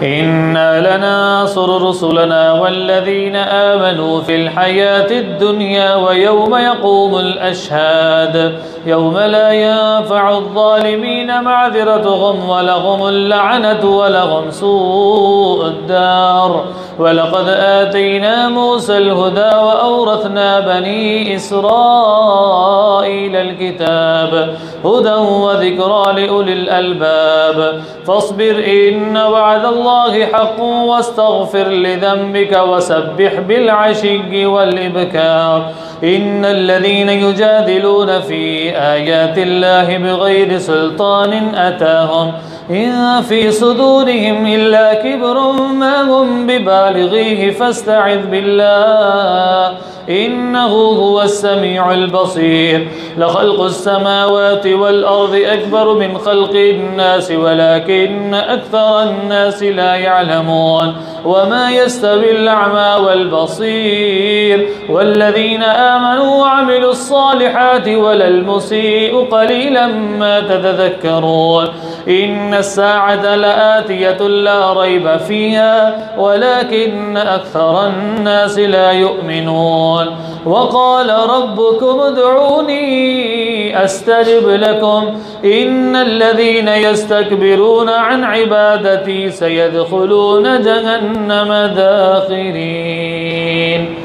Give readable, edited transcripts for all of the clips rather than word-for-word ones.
إنا لننصر رسلنا والذين آمنوا في الحياة الدنيا ويوم يقوم الأشهاد يوم لا ينفع الظالمين معذرتهم ولهم اللعنة ولهم سوء الدار. ولقد آتينا موسى الهدى وأورثنا بني إسرائيل الكتاب هدى وذكرى لأولي الألباب. فاصبر إن وعد الله حق واستغفر لذنبك وسبح بالعشي والإبكار. إن الذين يجادلون في آيات الله بغير سلطان أتاهم إن في صدورهم إلا كبر ما هم ببالغيه فاستعذ بالله إنه هو السميع البصير. لخلق السماوات والأرض أكبر من خلق الناس ولكن أكثر الناس لا يعلمون. وما يستوي الأعمى والبصير والذين آمنوا وعملوا الصالحات ولا المسيء قليلا ما تتذكرون. إن الساعة لآتية لا ريب فيها ولكن أكثر الناس لا يؤمنون. وقال ربكم ادعوني أستجب لكم إن الذين يستكبرون عن عبادتي سيدخلون جهنم داخرين.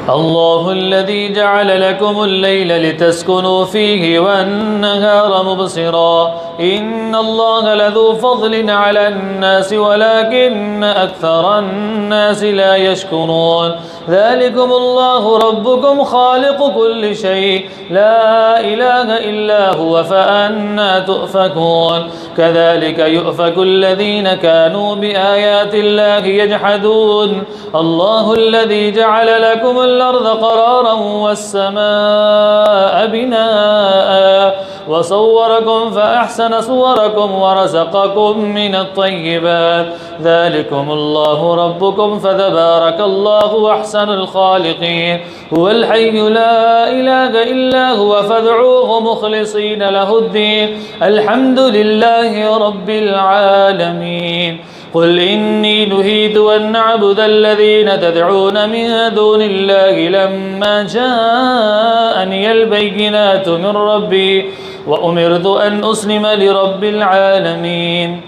الله الذي جعل لكم الليل لتسكنوا فيه والنهار مبصرا إن الله لذو فضل على الناس ولكن أكثر الناس لا يشكرون. ذلكم الله ربكم خالق كل شيء لا إله إلا هو فأنى تؤفكون. كذلك يؤفك الذين كانوا بآيات الله يجحدون. الله الذي جعل لكم الأرض قرارا والسماء بناء وصوركم فأحسن صوركم ورزقكم من الطيبات. ذلكم الله ربكم فتبارك الله أحسن الخالقين. هو الحي لا إله إلا هو فادعوه مخلصين له الدين الحمد لله رب العالمين. قل إني نهيت أن نعبد الذين تدعون من دون الله لما جاءني البينات من ربي وأمرت أن أسلم لرب العالمين.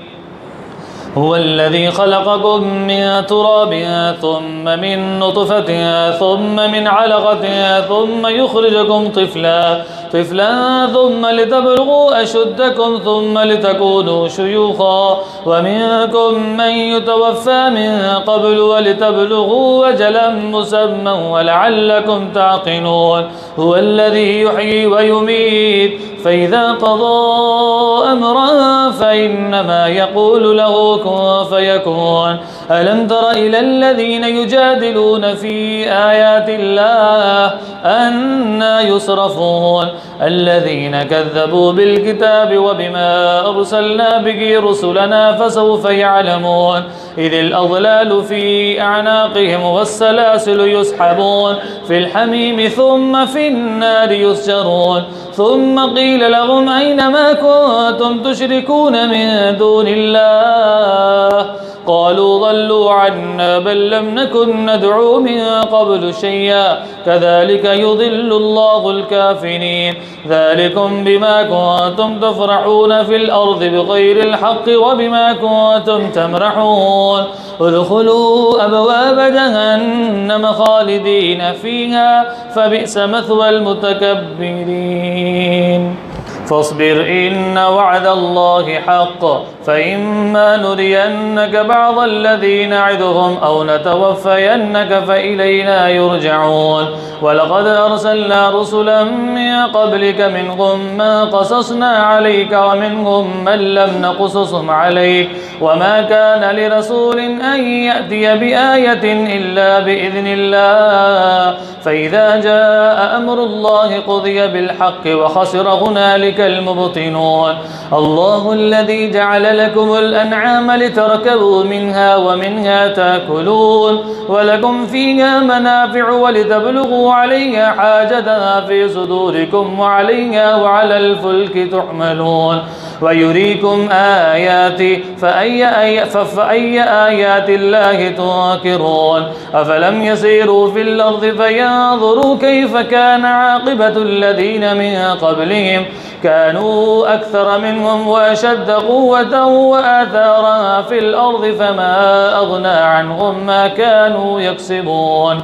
هو الذي خلقكم من تراب ثم من نطفة ثم من علقة ثم يخرجكم طفلا ثم لتبلغوا أشدكم ثم لتكونوا شيوخا ومنكم من يتوفى من قبل ولتبلغوا وجلا مسمى ولعلكم تعقلون. هو الذي يحيي ويميت فإذا قضى أمرا فإنما يقول له كن فيكون. ألم تر إلى الذين يجادلون في آيات الله أنى يصرفون الذين كذبوا بالكتاب وبما أرسلنا به رسلنا فسوف يعلمون. إذ الأضلال في أعناقهم والسلاسل يسحبون في الحميم ثم في النار يسجرون. ثم قيل لهم أين ما كنتم تشركون من دون الله قالوا ضلوا عنا بل لم نكن ندعو من قبل شيئا كذلك يضل الله الكافرين. ذلكم بما كنتم تفرحون في الأرض بغير الحق وبما كنتم تمرحون. ادخلوا أبواب جهنم خالدين فيها فبئس مثوى المتكبرين. فاصبر إن وعد الله حق فإما نرينك بعض الذي نعدهم أو نتوفينك فإلينا يرجعون. ولقد أرسلنا رسلا من قبلك منهم من قصصنا عليك ومنهم من لم نقصصهم عليك وما كان لرسول أن يأتي بآية إلا بإذن الله. فإذا جاء أمر الله قضي بالحق وخسر هنالك أولئك المبطنون. الله الذي جعل لكم الأنعام لتركبوا منها ومنها تأكلون ولكم فيها منافع ولتبلغوا عليها حاجة في صدوركم وعليها وعلى الفلك تحملون ويريكم آياتي فأي آيات الله تنكرون. أفلم يسيروا في الأرض فينظروا كيف كان عاقبة الذين من قبلهم كانوا أكثر منهم وأشد قوة وآثارا في الأرض فما أغنى عنهم ما كانوا يكسبون.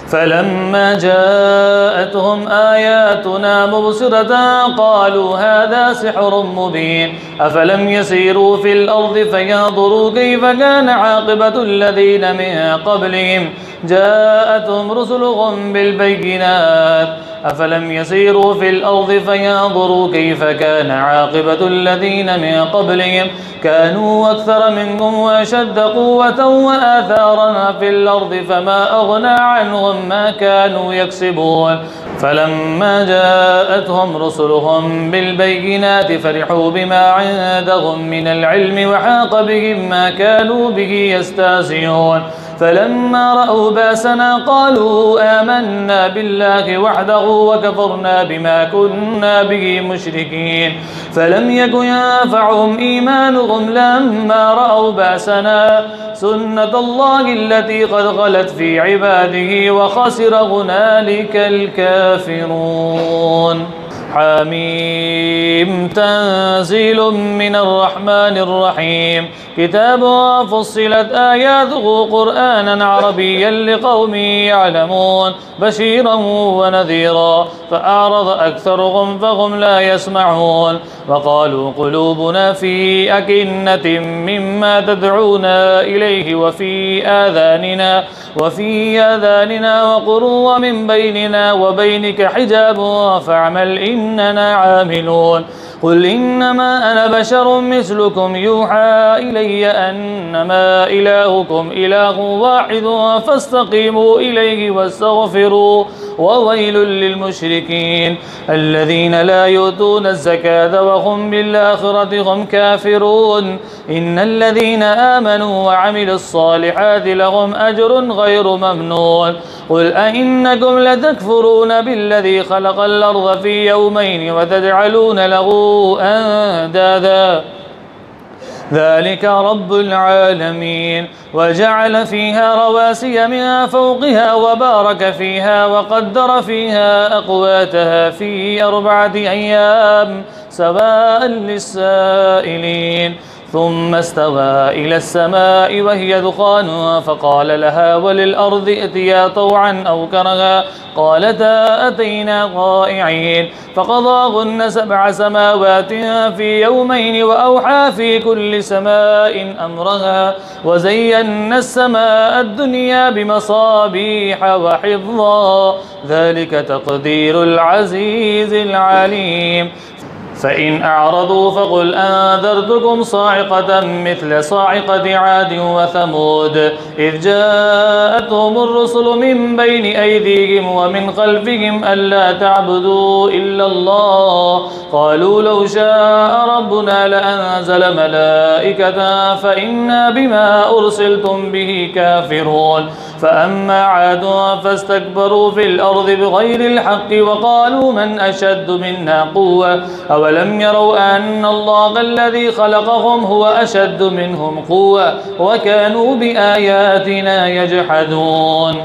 فلما جاءتهم آياتنا مبصرة قالوا هذا سحر مبين. أفلم يسيروا في الأرض فينظروا كيف كان عاقبة الذين من قبلهم جاءتهم رسلهم بالبينات. أفلم يسيروا في الأرض فينظروا كيف كان عاقبة الذين من قبلهم كانوا أكثر منهم وأشد قوة وآثارا في الأرض فما أغنى عنهم ما كانوا يكسبون. فلما جاءتهم رسلهم بالبينات فرحوا بما عندهم من العلم وحاق بهم ما كانوا به يستهزئون. فلما رأوا باسنا قالوا آمنا بالله وحده وكفرنا بما كنا به مشركين. فلم يكن ينفعهم إيمانهم لما رأوا باسنا سنة الله التي قد خلت في عباده وخسر هنالك الكافرون. حميم تنزيل من الرحمن الرحيم كتاب فصلت آياته قرآنا عربيا لقوم يعلمون بشيرا ونذيرا فأعرض أكثرهم فهم لا يسمعون. وقالوا قلوبنا في أكنة مما تدعونا إليه وفي آذاننا وقر ومن بيننا وبينك حجاب فاعمل إننا عاملون. قل إنما أنا بشر مثلكم يوحى إلي أنما إلهكم إله واحد فاستقيموا إليه واستغفروا وويل للمشركين الذين لا يؤتون الزكاة وهم بالآخرة هم كافرون. إن الذين آمنوا وعملوا الصالحات لهم أجر غير ممنون. قل أئنكم لتكفرون بالذي خلق الأرض في يومين وتجعلون له أندادا ذلك رب العالمين. وجعل فيها رواسي من فوقها وبارك فيها وقدر فيها أقواتها في 4 أيام سواء للسائلين. ثم استوى إلى السماء وهي دخان فقال لها وللأرض ائتيا طوعا أو كرها قالتا أتينا طائعين. فقضاهن 7 سماوات في يومين وأوحى في كل سماء أمرها وزينا السماء الدنيا بمصابيح وحفظا ذلك تقدير العزيز العليم. فإن أعرضوا فقل أنذرتكم صاعقة مثل صاعقة عاد وثمود إذ جاءتهم الرسل من بين أيديهم ومن خلفهم ألا تعبدوا إلا الله قالوا لو شاء ربنا لأنزل ملائكة فإنا بما أرسلتم به كافرون. فأما عاد فاستكبروا في الأرض بغير الحق وقالوا من أشد منا قوة أولم يروا أن الله الذي خلقهم هو أشد منهم قوة وكانوا بآياتنا يجحدون.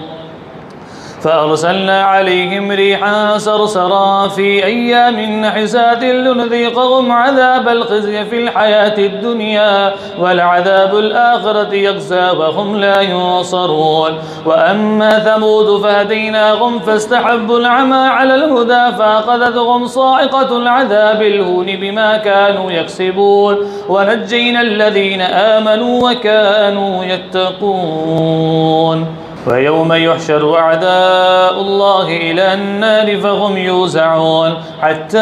فأرسلنا عليهم ريحا صرصرا في أيام نحسات لنذيقهم عذاب الخزي في الحياة الدنيا ولعذاب الآخرة يخزى وهم لا ينصرون. وأما ثمود فهديناهم فاستحبوا العمى على الهدى فأخذتهم صاعقة العذاب الهون بما كانوا يكسبون ونجينا الذين آمنوا وكانوا يتقون. ويوم يحشر أعداء الله إلى النار فهم يوزعون حتى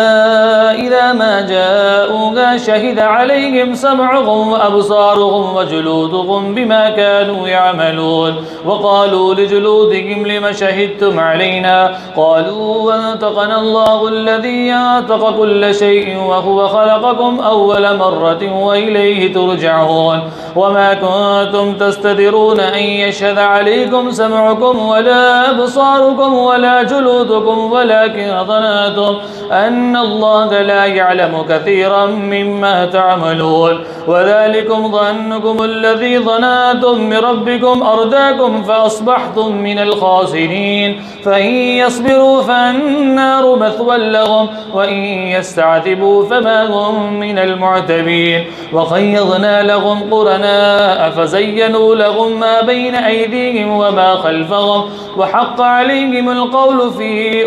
إذا ما جاءوها شهد عليهم سمعهم وأبصارهم وجلودهم بما كانوا يعملون وقالوا لجلودهم لم شهدتم علينا قالوا وانطقنا الله الذي ينطق كل شيء وهو خلقكم أول مرة وإليه ترجعون وما كنتم تستترون أن يشهد عليكم سمعكم ولا أبصاركم ولا جلودكم ولكن ظننتم أن الله لا يعلم كثيرا مما تعملون وذلكم ظنكم الذي ظننتم بربكم أرداكم فأصبحتم من الخاسرين فإن يصبروا فالنار مثوى لهم وإن يستعتبوا فما هم من المعتبين وقيضنا لهم قرناء فزينوا لهم ما بين أيديهم وما خلفهم وحق عليهم القول في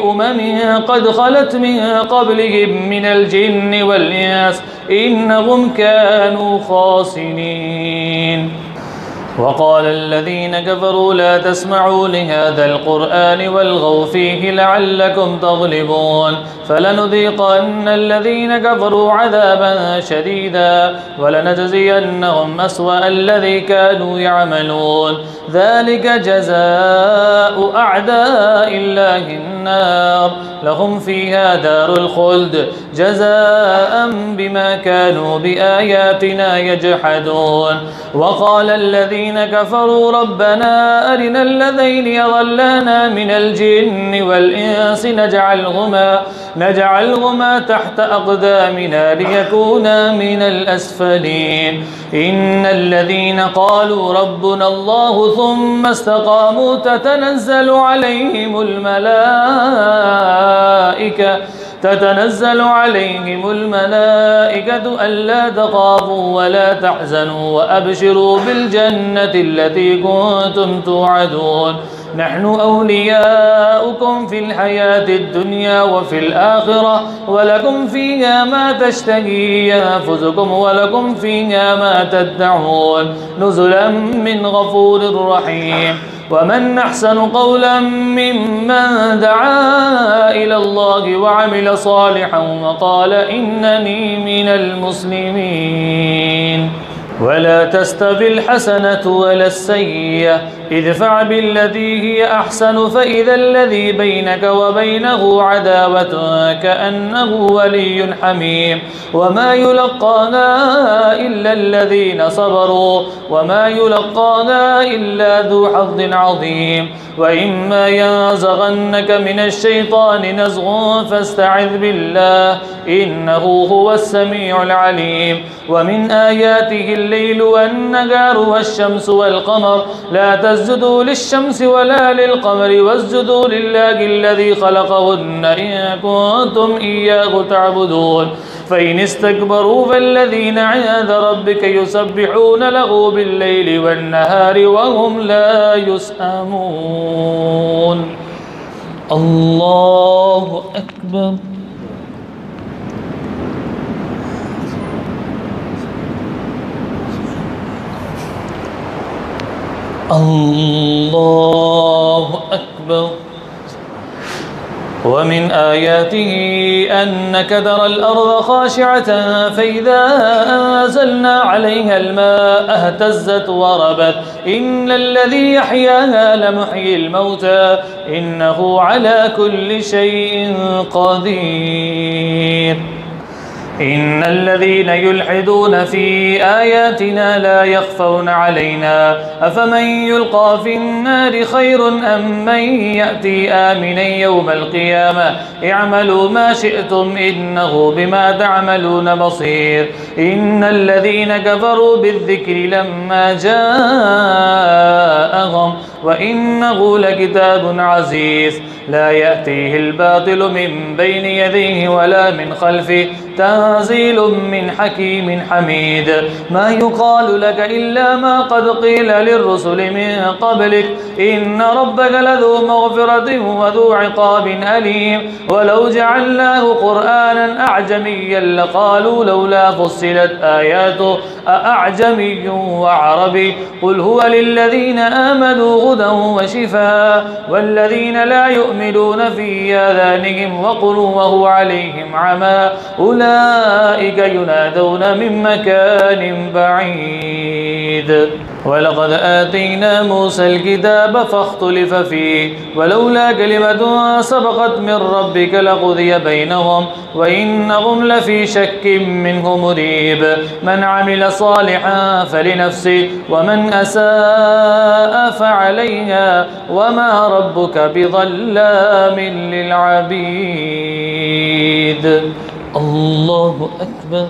قد خلت من قبلهم من الجن والإنس إنهم كانوا خاسرين وقال الذين كفروا لا تسمعوا لهذا القرآن والغوا فيه لعلكم تغلبون فلنذيقن الذين كفروا عذابا شديدا ولنجزينهم أسوأ الذي كانوا يعملون ذلك جزاء أعداء الله النار لهم فيها دار الخلد جزاء بما كانوا بآياتنا يجحدون وقال الذين كفروا ربنا أرنا الذين يضلانا من الجن والإنس نجعلهما تحت أقدامنا ليكونا من الأسفلين إن الذين قالوا ربنا الله ثم استقاموا تتنزل عليهم الملائكة ألا تخافوا ولا تحزنوا وأبشروا بالجنة التي كنتم توعدون نحن أولياؤكم في الحياة الدنيا وفي الآخرة ولكم فيها ما تشتهي أنفسكم ولكم فيها ما تدعون نزلا من غفور رحيم ومن أحسن قولا ممن دعا إلى الله وعمل صالحا وقال إنني من المسلمين ولا تستوي الحسنة ولا السيئة ادفع بالتي هي أحسن فإذا الذي بينك وبينه عداوة كأنه ولي حميم وما يلقاها إلا الذين صبروا وما يلقاها إلا ذو حظ عظيم وإما ينزغنك من الشيطان نزغ فاستعذ بالله إنه هو السميع العليم ومن آياته الليل والنهار والشمس والقمر لا تسجدوا للشمس ولا للقمر واسجدوا لله الذي خلقهن إن كنتم إياه تعبدون فإن استكبروا فالذين عند ربك يسبحون له بالليل والنهار وهم لا يسأمون الله أكبر الله أكبر ومن آياته أنك ترى الأرض خاشعة فإذا أنزلنا عليها الماء اهتزت وربت إن الذي يحياها لمحيي الموتى إنه على كل شيء قدير إن الذين يلحدون في آياتنا لا يخفون علينا أفمن يلقى في النار خير أم من يأتي آمنا يوم القيامة اعملوا ما شئتم إنه بما تعملون بصير إن الذين كفروا بالذكر لما جاءهم وإنه لكتاب عزيز لا يأتيه الباطل من بين يديه ولا من خلفه تنزيل من حكيم حميد ما يقال لك إلا ما قد قيل للرسل من قبلك إن ربك لذو مغفرة وذو عقاب أليم ولو جعلناه قرآنا أعجميا لقالوا لولا فصلت آياته أأعجمي وعربي قل هو للذين آمنوا هدى وشفاء والذين لا يؤمنون في آذانهم وقر وهو عليهم عمى أولئك ينادون من مكان بعيد ولقد آتينا موسى الكتاب فاختلف فيه ولولا كلمة سبقت من ربك لقضي بينهم وإنهم لفي شك منه مريب من عمل صالحا فلنفسه ومن أساء فعليها وما ربك بظلام للعبيد. الله أكبر.